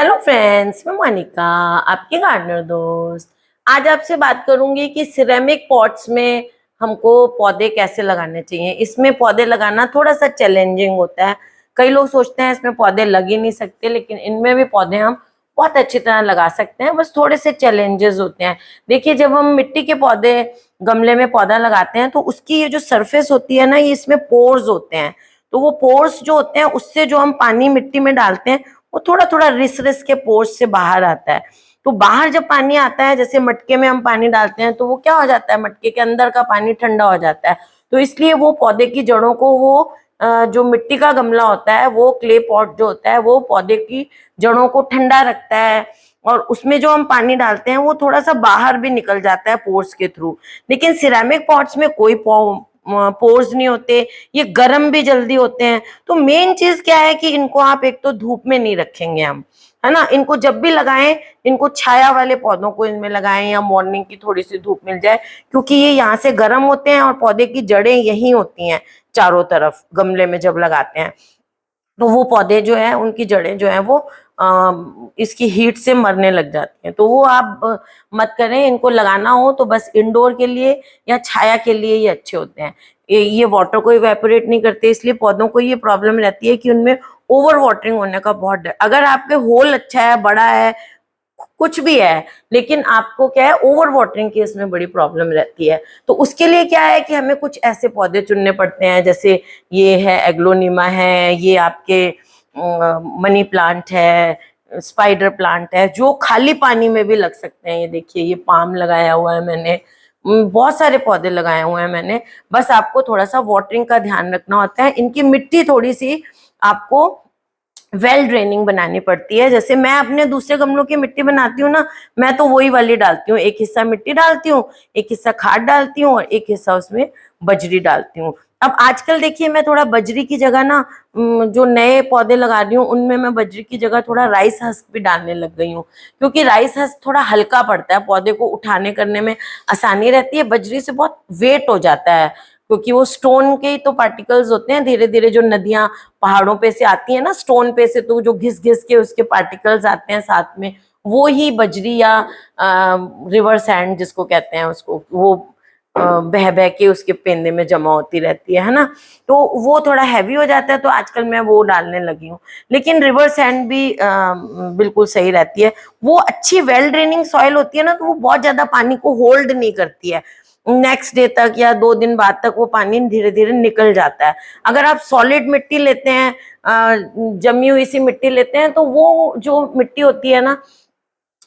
Hello friends, मैं मोनिका, आपकी gardener दोस्त। आज आपसे बात करूंगी कि सिरेमिक पॉट्स में हमको पौधे कैसे लगाने चाहिए। इसमें पौधे लगाना थोड़ा सा चैलेंजिंग होता है। कई लोग सोचते हैं इसमें पौधे लग ही नहीं सकते, लेकिन इनमें भी पौधे हम बहुत अच्छी तरह लगा सकते हैं। बस थोड़े से चैलेंजेस होते हैं। देखिए, जब हम मिट्टी के पौधे गमले में पौधा लगाते हैं तो उसकी ये जो सरफेस होती है ना, ये इसमें पोर्स होते हैं। तो वो पोर्स जो होते हैं, उससे जो हम पानी मिट्टी में डालते हैं वो थोड़ा थोड़ा रिस रिस के पोर्स से बाहर आता है। तो बाहर जब पानी आता है, जैसे मटके में हम पानी डालते हैं, तो वो क्या हो जाता है, मटके के अंदर का पानी ठंडा हो जाता है। तो इसलिए वो पौधे की जड़ों को वो जो मिट्टी का गमला होता है, वो क्ले पॉट जो होता है, वो पौधे की जड़ों को ठंडा रखता है। और उसमें जो हम पानी डालते हैं वो थोड़ा सा बाहर भी निकल जाता है पोर्स के थ्रू। लेकिन सिरेमिक पॉट्स में कोई पोर्स नहीं होते, ये गर्म भी जल्दी होते हैं। तो मेन चीज क्या है कि इनको आप एक तो धूप में नहीं रखेंगे हम, है ना। इनको जब भी लगाएं, इनको छाया वाले पौधों को इनमें लगाएं या मॉर्निंग की थोड़ी सी धूप मिल जाए, क्योंकि ये यहाँ से गर्म होते हैं और पौधे की जड़ें यही होती हैं चारों तरफ गमले में जब लगाते हैं। तो वो पौधे जो है, उनकी जड़ें जो है वो इसकी हीट से मरने लग जाती हैं। तो वो आप मत करें। इनको लगाना हो तो बस इंडोर के लिए या छाया के लिए ये अच्छे होते हैं। ये वाटर को इवेपोरेट नहीं करते, इसलिए पौधों को ये प्रॉब्लम रहती है कि उनमें ओवर वाटरिंग होने का बहुत डर। अगर आपके होल अच्छा है, बड़ा है, कुछ भी है, लेकिन आपको क्या है, ओवर वाटरिंग की इसमें बड़ी प्रॉब्लम रहती है। तो उसके लिए क्या है कि हमें कुछ ऐसे पौधे चुनने पड़ते हैं, जैसे ये है एग्लोनिमा है, ये आपके मनी प्लांट है, स्पाइडर प्लांट है, जो खाली पानी में भी लग सकते हैं। ये देखिए, ये पाम लगाया हुआ है मैंने, बहुत सारे पौधे लगाए हुए हैं मैंने। बस आपको थोड़ा सा वाटरिंग का ध्यान रखना होता है। इनकी मिट्टी थोड़ी सी आपको वेल ड्रेनिंग बनानी पड़ती है। जैसे मैं अपने दूसरे गमलों की मिट्टी बनाती हूँ ना, मैं तो वही वाली डालती हूँ। एक हिस्सा मिट्टी डालती हूँ, एक हिस्सा खाद डालती हूँ, और एक हिस्सा उसमें बजरी डालती हूँ। अब आजकल देखिए, मैं थोड़ा बजरी की जगह ना, जो नए पौधे लगा रही हूँ उनमें मैं बजरी की जगह थोड़ा राइस हस्क भी डालने लग गई हूँ, क्योंकि राइस हस्क थोड़ा हल्का पड़ता है, पौधे को उठाने करने में आसानी रहती है। बजरी से बहुत वेट हो जाता है, क्योंकि वो स्टोन के ही तो पार्टिकल्स होते हैं। धीरे धीरे जो नदियां पहाड़ों पे से आती है ना, स्टोन पे से, तो जो घिस घिस के उसके पार्टिकल्स आते हैं साथ में, वो ही बजरी या रिवर सैंड जिसको कहते हैं, उसको वो बह बह के उसके पेंदे में जमा होती रहती है ना। तो वो थोड़ा हैवी हो जाता है, तो आजकल मैं वो डालने लगी हूँ। लेकिन रिवर सैंड भी बिल्कुल सही रहती है। वो अच्छी वेल ड्रेनिंग सॉइल होती है ना, तो वो बहुत ज्यादा पानी को होल्ड नहीं करती है। नेक्स्ट डे तक या 2 दिन बाद तक वो पानी धीरे धीरे निकल जाता है। अगर आप सॉलिड मिट्टी लेते हैं, जमी हुई सी मिट्टी लेते हैं, तो वो जो मिट्टी होती है ना,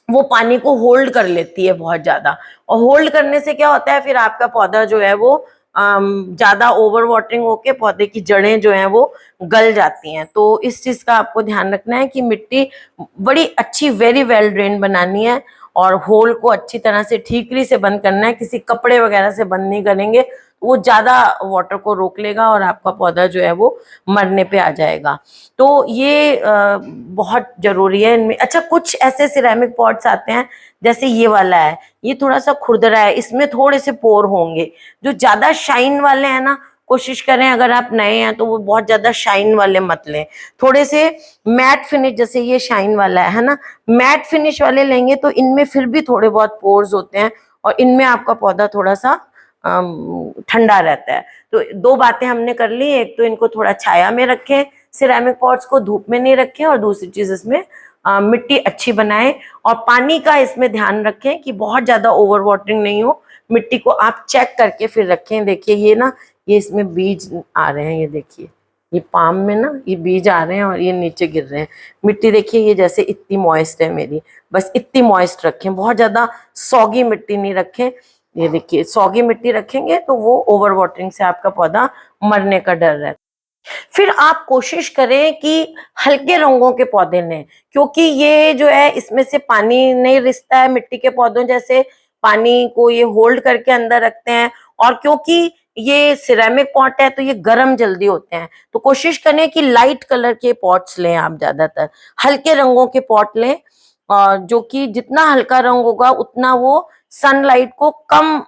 वो पानी को होल्ड कर लेती है बहुत ज्यादा। और होल्ड करने से क्या होता है, फिर आपका पौधा जो है वो ज्यादा ओवर वाटरिंग होके पौधे की जड़ें जो हैं वो गल जाती हैं। तो इस चीज का आपको ध्यान रखना है कि मिट्टी बड़ी अच्छी, वेरी वेल ड्रेन बनानी है, और होल को अच्छी तरह से ठीकरी से बंद करना है। किसी कपड़े वगैरह से बंद नहीं करेंगे, वो ज्यादा वाटर को रोक लेगा और आपका पौधा जो है वो मरने पे आ जाएगा। तो ये बहुत जरूरी है इनमें। अच्छा, कुछ ऐसे सिरेमिक पॉट्स आते हैं, जैसे ये वाला है, ये थोड़ा सा खुरदरा है, इसमें थोड़े से पोर होंगे। जो ज्यादा शाइन वाले हैं ना, कोशिश करें, अगर आप नए हैं तो वो बहुत ज्यादा शाइन वाले मत लें। थोड़े से मैट फिनिश, जैसे ये शाइन वाला है ना, मैट फिनिश वाले लेंगे तो इनमें फिर भी थोड़े बहुत पोर्स होते हैं, और इनमें आपका पौधा थोड़ा सा ठंडा रहता है। तो 2 बातें हमने कर ली। एक तो इनको थोड़ा छाया में रखें, सिरेमिक पॉट्स को धूप में नहीं रखें, और दूसरी चीज इसमें मिट्टी अच्छी बनाएं, और पानी का इसमें ध्यान रखें कि बहुत ज्यादा ओवर वाटरिंग नहीं हो। मिट्टी को आप चेक करके फिर रखें। देखिए, ये ना, ये इसमें बीज आ रहे हैं, ये देखिए, ये पाम में ना ये बीज आ रहे हैं और ये नीचे गिर रहे हैं। मिट्टी देखिए, ये जैसे इतनी मॉइस्ट है मेरी, बस इतनी मॉइस्ट रखें, बहुत ज्यादा सॉगी मिट्टी नहीं रखें। ये देखिए, सॉगी मिट्टी रखेंगे तो वो ओवर वाटरिंग से आपका पौधा मरने का डर रहता है। फिर आप कोशिश करें कि हल्के रंगों के पौधे लें, क्योंकि ये जो है, इसमें से पानी नहीं रिसता है मिट्टी के पौधों जैसे, पानी को ये होल्ड करके अंदर रखते हैं। और क्योंकि ये सिरेमिक पॉट है तो ये गर्म जल्दी होते हैं, तो कोशिश करें कि लाइट कलर के पॉट्स लें आप, ज्यादातर हल्के रंगों के पॉट लें, और जो कि जितना हल्का रंग होगा उतना वो सनलाइट को कम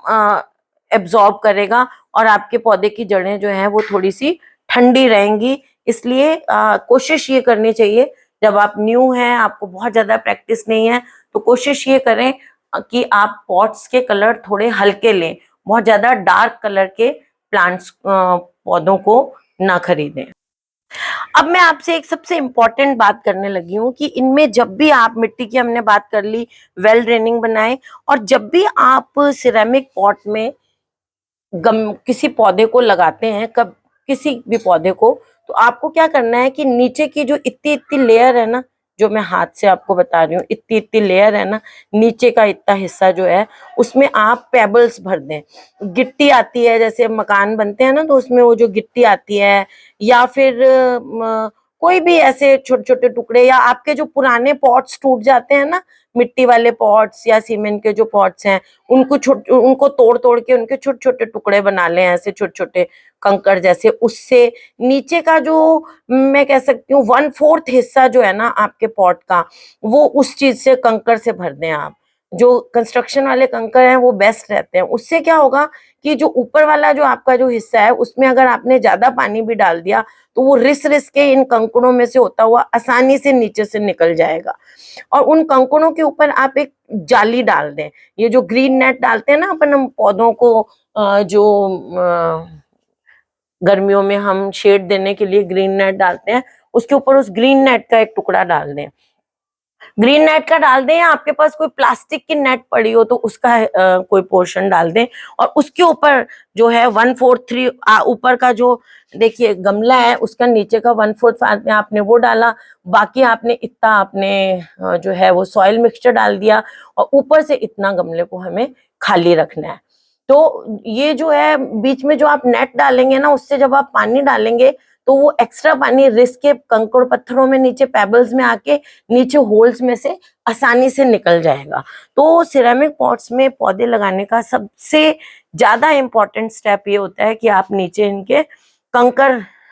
एब्जॉर्ब करेगा, और आपके पौधे की जड़ें जो हैं वो थोड़ी सी ठंडी रहेंगी। इसलिए कोशिश ये करनी चाहिए जब आप न्यू हैं, आपको बहुत ज्यादा प्रैक्टिस नहीं है, तो कोशिश ये करें कि आप पॉट्स के कलर थोड़े हल्के लें, बहुत ज्यादा डार्क कलर के प्लांट्स पौधों को ना खरीदें। अब मैं आपसे एक सबसे इम्पोर्टेंट बात करने लगी हूँ कि इनमें जब भी आप, मिट्टी की हमने बात कर ली, वेल ड्रेनिंग बनाए, और जब भी आप सिरेमिक पॉट में किसी पौधे को लगाते हैं, कब किसी भी पौधे को, तो आपको क्या करना है कि नीचे की जो इतनी इतनी लेयर है ना, जो मैं हाथ से आपको बता रही हूँ, इतनी इतनी लेयर है ना, नीचे का इतना हिस्सा जो है, उसमें आप पेबल्स भर दें। गिट्टी आती है, जैसे मकान बनते हैं ना, तो उसमें वो जो गिट्टी आती है, या फिर कोई भी ऐसे छोटे छोटे टुकड़े, या आपके जो पुराने पॉट्स टूट जाते हैं ना, मिट्टी वाले पॉट्स या सीमेंट के जो पॉट्स हैं, उनको तोड़ तोड़ के उनके छोटे छोटे टुकड़े बना लें, ऐसे छोटे छोटे कंकड़ जैसे। उससे नीचे का जो, मैं कह सकती हूँ 1/4 हिस्सा जो है ना आपके पॉट का, वो उस चीज से, कंकड़ से भर दें आप। जो कंस्ट्रक्शन वाले कंकड़ हैं वो बेस्ट रहते हैं। उससे क्या होगा कि जो ऊपर वाला जो आपका जो हिस्सा है, उसमें अगर आपने ज्यादा पानी भी डाल दिया, तो वो रिस रिस के इन कंकड़ों में से होता हुआ आसानी से नीचे से निकल जाएगा। और उन कंकड़ों के ऊपर आप एक जाली डाल दें। ये जो ग्रीन नेट डालते हैं ना अपन, हम पौधों को जो गर्मियों में हम शेड देने के लिए ग्रीन नेट डालते हैं, उसके ऊपर उस ग्रीन नेट का एक टुकड़ा डाल दें। ग्रीन नेट का डाल दें, या आपके पास कोई प्लास्टिक की नेट पड़ी हो तो उसका कोई पोर्शन डाल दें। और उसके ऊपर जो है 1/4 ऊपर का जो, देखिए गमला है, उसका नीचे का 1/4 में आपने वो डाला, बाकी आपने इतना आपने जो है वो सॉइल मिक्सचर डाल दिया, और ऊपर से इतना गमले को हमें खाली रखना है। तो ये जो है बीच में जो आप नेट डालेंगे ना, उससे जब आप पानी डालेंगे, तो वो एक्स्ट्रा पानी रिस के कंकड़ पत्थरों में, नीचे पेबल्स में आके नीचे होल्स में से आसानी से निकल जाएगा। तो सिरेमिक पॉट्स में पौधे लगाने का सबसे ज्यादा इम्पोर्टेंट स्टेप ये होता है कि आप नीचे इनके कंकड़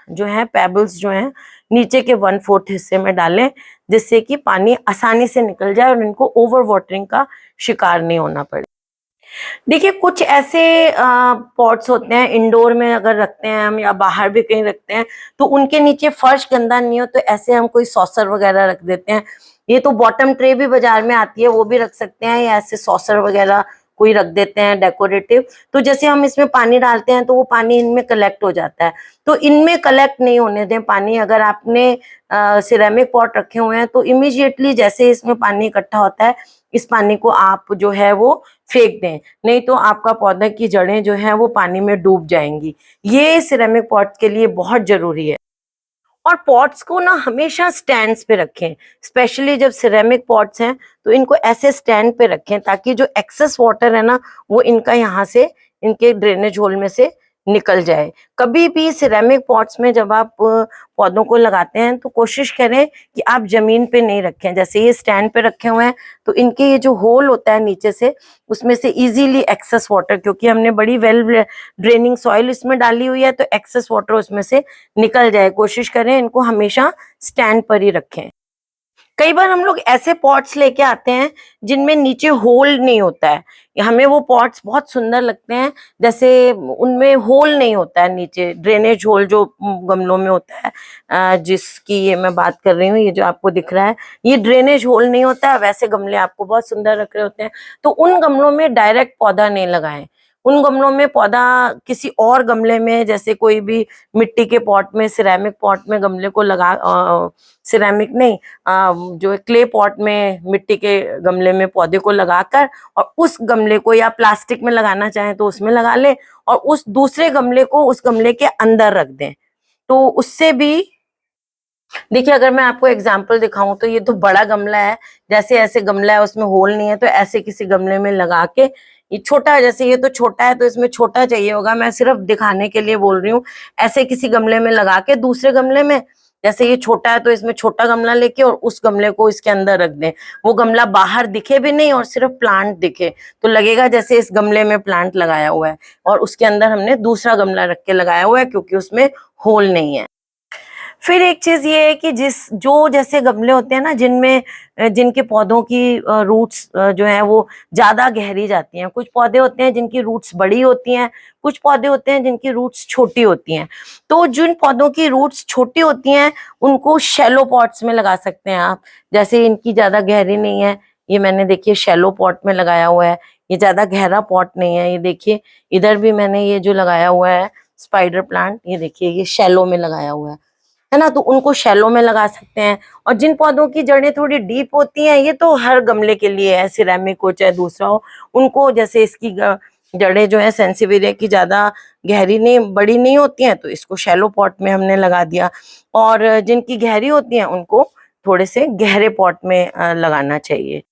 जो है, पेबल्स जो हैं, नीचे के 1/4 हिस्से में डालें, जिससे कि पानी आसानी से निकल जाए और इनको ओवर वाटरिंग का शिकार नहीं होना पड़े। देखिए कुछ ऐसे पॉट्स होते हैं, इंडोर में अगर रखते हैं हम, या बाहर भी कहीं रखते हैं, तो उनके नीचे फर्श गंदा नहीं हो, तो ऐसे हम कोई सॉसर वगैरह रख देते हैं। ये तो बॉटम ट्रे भी बाजार में आती है, वो भी रख सकते हैं, या ऐसे सॉसर वगैरह कोई रख देते हैं डेकोरेटिव। तो जैसे हम इसमें पानी डालते हैं, तो वो पानी इनमें कलेक्ट हो जाता है। तो इनमें कलेक्ट नहीं होने दें पानी। अगर आपने सिरेमिक पॉट रखे हुए हैं, तो इमीडिएटली जैसे इसमें पानी इकट्ठा होता है, इस पानी को आप जो है वो फेंक दें, नहीं तो आपका पौधा की जड़ें जो है वो पानी में डूब जाएंगी। ये सिरेमिक पॉट के लिए बहुत जरूरी है। और पॉट्स को ना हमेशा स्टैंड्स पे रखें, स्पेशली जब सिरेमिक पॉट्स हैं, तो इनको ऐसे स्टैंड पे रखें, ताकि जो एक्सेस वाटर है ना, वो इनका यहाँ से, इनके ड्रेनेज होल में से निकल जाए। कभी भी सिरेमिक पॉट्स में जब आप पौधों को लगाते हैं, तो कोशिश करें कि आप जमीन पे नहीं रखें। जैसे ये स्टैंड पे रखे हुए हैं, तो इनके ये जो होल होता है नीचे से, उसमें से इजीली एक्सेस वाटर, क्योंकि हमने बड़ी वेल ड्रेनिंग सॉइल इसमें डाली हुई है, तो एक्सेस वाटर उसमें से निकल जाए। कोशिश करें इनको हमेशा स्टैंड पर ही रखें। कई बार हम लोग ऐसे पॉट्स लेके आते हैं जिनमें नीचे होल नहीं होता है। हमें वो पॉट्स बहुत सुंदर लगते हैं, जैसे उनमें होल नहीं होता है नीचे, ड्रेनेज होल जो गमलों में होता है, जिसकी ये मैं बात कर रही हूँ, ये जो आपको दिख रहा है, ये ड्रेनेज होल नहीं होता है। वैसे गमले आपको बहुत सुंदर रख रहे होते हैं, तो उन गमलों में डायरेक्ट पौधा नहीं लगाएं। उन गमलों में पौधा किसी और गमले में, जैसे कोई भी मिट्टी के पॉट में, सिरेमिक पॉट में गमले को लगा, सिरेमिक नहीं, जो है क्ले पॉट में, मिट्टी के गमले में पौधे को लगाकर, और उस गमले को, या प्लास्टिक में लगाना चाहें तो उसमें लगा लें, और उस दूसरे गमले को उस गमले के अंदर रख दें। तो उससे भी, देखिए अगर मैं आपको एग्जांपल दिखाऊं, तो ये तो बड़ा गमला है, जैसे ऐसे गमला है उसमें होल नहीं है, तो ऐसे किसी गमले में लगा के, ये छोटा है, जैसे ये तो छोटा है, तो इसमें छोटा चाहिए होगा, मैं सिर्फ दिखाने के लिए बोल रही हूँ। ऐसे किसी गमले में लगा के, दूसरे गमले में, जैसे ये छोटा है तो इसमें छोटा गमला लेके और उस गमले को इसके अंदर रख दें। वो गमला बाहर दिखे भी नहीं और सिर्फ प्लांट दिखे, तो लगेगा जैसे इस गमले में प्लांट लगाया हुआ है, और उसके अंदर हमने दूसरा गमला रख के लगाया हुआ है, क्योंकि उसमें होल नहीं है। फिर एक चीज ये है कि जैसे गमले होते हैं ना जिनमें जिनके पौधों की रूट्स जो है वो ज्यादा गहरी जाती हैं, कुछ पौधे होते हैं जिनकी रूट्स बड़ी होती हैं, कुछ पौधे होते हैं जिनकी रूट्स छोटी होती हैं। तो जिन पौधों की रूट्स छोटी होती हैं उनको शैलो पॉट्स में लगा सकते हैं आप। जैसे इनकी ज्यादा गहरी नहीं है, ये मैंने देखिए शैलो पॉट में लगाया हुआ है। ये ज्यादा गहरा पॉट नहीं है, ये देखिए इधर भी मैंने ये जो लगाया हुआ है स्पाइडर प्लांट, ये देखिए ये शैलो में लगाया हुआ है ना, तो उनको शैलो में लगा सकते हैं। और जिन पौधों की जड़ें थोड़ी डीप होती हैं, ये तो हर गमले के लिए है, सिरेमिक हो चाहे दूसरा हो, उनको जैसे इसकी जड़ें जो है सेंसिविरिया की ज्यादा गहरी नहीं बड़ी नहीं होती हैं, तो इसको शैलो पॉट में हमने लगा दिया। और जिनकी गहरी होती हैं उनको थोड़े से गहरे पॉट में लगाना चाहिए।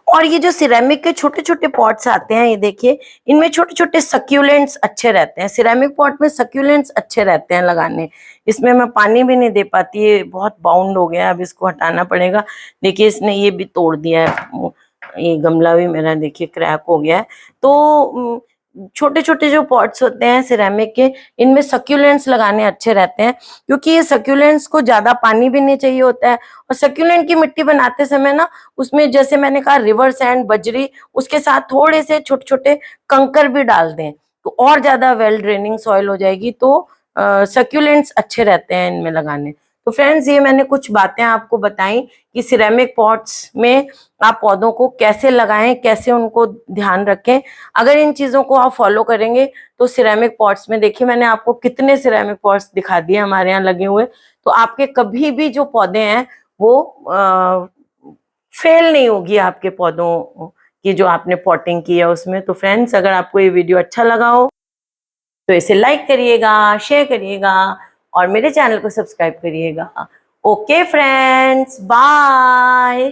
और ये जो सिरेमिक के छोटे छोटे पॉट्स आते हैं, ये देखिए इनमें छोटे छोटे सक्यूलेंट्स अच्छे रहते हैं। सिरेमिक पॉट में सक्यूलेंट्स अच्छे रहते हैं लगाने। इसमें मैं पानी भी नहीं दे पाती, ये बहुत बाउंड हो गया, अब इसको हटाना पड़ेगा। देखिए इसने ये भी तोड़ दिया है, ये गमला भी मेरा देखिए क्रैक हो गया है। तो छोटे छोटे जो पॉट्स होते हैं सिरेमिक के, इनमें सक्यूलेंट्स लगाने अच्छे रहते हैं, क्योंकि ये सक्यूलेंट्स को ज्यादा पानी भी नहीं चाहिए होता है। और सक्यूलेंट की मिट्टी बनाते समय ना उसमें जैसे मैंने कहा रिवर सैंड बजरी, उसके साथ थोड़े से छोटे छोटे कंकर भी डाल दें तो और ज्यादा वेल ड्रेनिंग सॉइल हो जाएगी। तो सक्यूलेंट्स अच्छे रहते हैं इनमें लगाने। तो फ्रेंड्स ये मैंने कुछ बातें आपको बताई कि सिरेमिक पॉट्स में आप पौधों को कैसे लगाएं, कैसे उनको ध्यान रखें। अगर इन चीजों को आप फॉलो करेंगे तो सिरेमिक पॉट्स में, देखिए मैंने आपको कितने सिरेमिक पॉट्स दिखा दिए हमारे यहाँ लगे हुए, तो आपके कभी भी जो पौधे हैं वो फेल नहीं होगी आपके पौधों की जो आपने पॉटिंग की है उसमें। तो फ्रेंड्स अगर आपको ये वीडियो अच्छा लगा हो तो इसे लाइक करिएगा, शेयर करिएगा और मेरे चैनल को सब्सक्राइब करिएगा। Okay friends, bye.